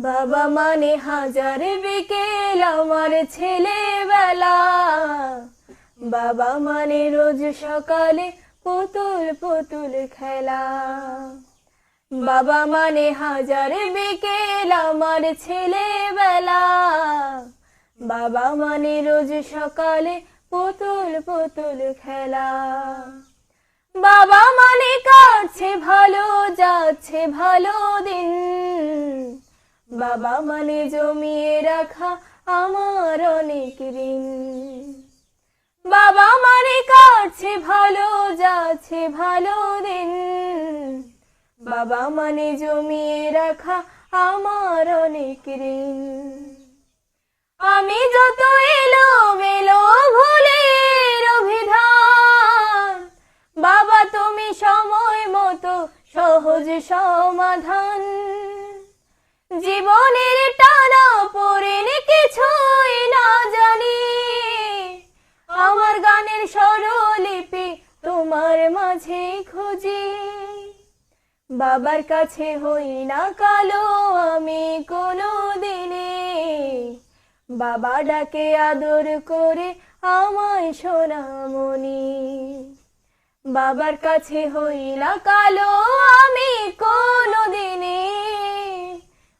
বাবা মানে হাজার বিকেল আমার ছেলেবেলা, বাবা মানে রোজ সকালে পুতুল পুতুল খেলা। বাবা মানে হাজার বিকেল আমার ছেলেবেলা, বাবা মানে রোজ সকালে পুতুল পুতুল খেলা। বাবা মানে কাটছে ভালো যাচ্ছে ভালো দিন, বাবা মানে জমিয়ে রাখা আমার অনেক ঋণ। বাবা মানে কাটছে ভালো যাচ্ছে ভালো দিন, বাবা মানে জমিয়ে রাখা আমার অনেক ঋণ। আমি যত এলো মেলো ভুলের অভিধান, বাবা তুমি সময় মতো সহজ সমাধান। জীবনের টানা পড়েন কিছুই না জানি, আমার গানের স্বরলিপি তোমার মাঝে খুঁজি। বাবার কাছে হই না কালো আমি কোনো দিনে, বাবা ডাকে আদর করে আমায় সোনামণি। বাবার কাছে হই না কালো আমি কোনো দিনে,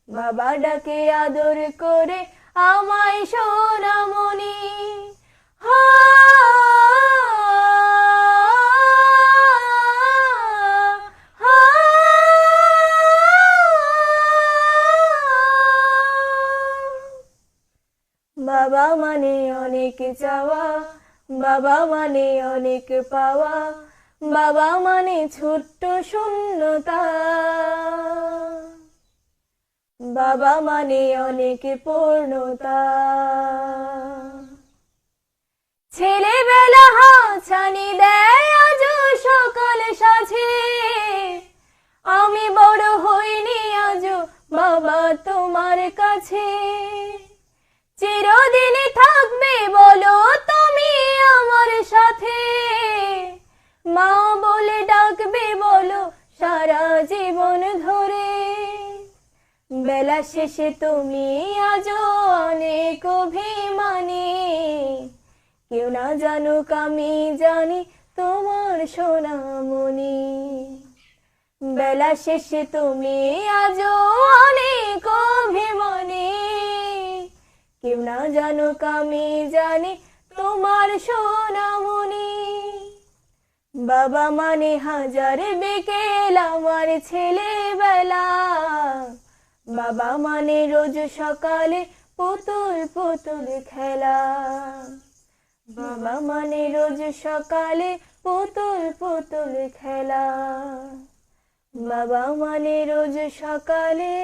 বাবা ডাকে আদর করে আমায় সোনামণি। বাবা মানে অনেক চাওয়া, বাবা মানে অনেক পাওয়া, বাবা মানে ছোট্ট শূন্যতা। বাবা মানে অনেক পূর্ণতা। ছেলেবেলা হাতছানি দেয় আজও সকাল সাজে, আমি বড় হইনি আজও বাবা তোমার কাছে। চিরদিন থাকবে বলো তুমি আমার সাথে, মা বলে ডাকবে বলো সারা জীবন ধরে। বেলা শেষে তুমি আজও অনেক অভিমানী, কেউ না জানুক আমি জানি তোমার সোনামণি। বেলা শেষে তুমি আজও অনেক অভিমানী, কেউ না জানুক আমি জানি তোমার সোনামণি। বাবা মানে হাজার বিকেল আমার ছেলেবেলা, বাবা মানে রোজ সকালে পুতুল পুতুল খেলা। বাবা মানে রোজ সকালে পুতুল পুতুল খেলা, বাবা মানে রোজ সকালে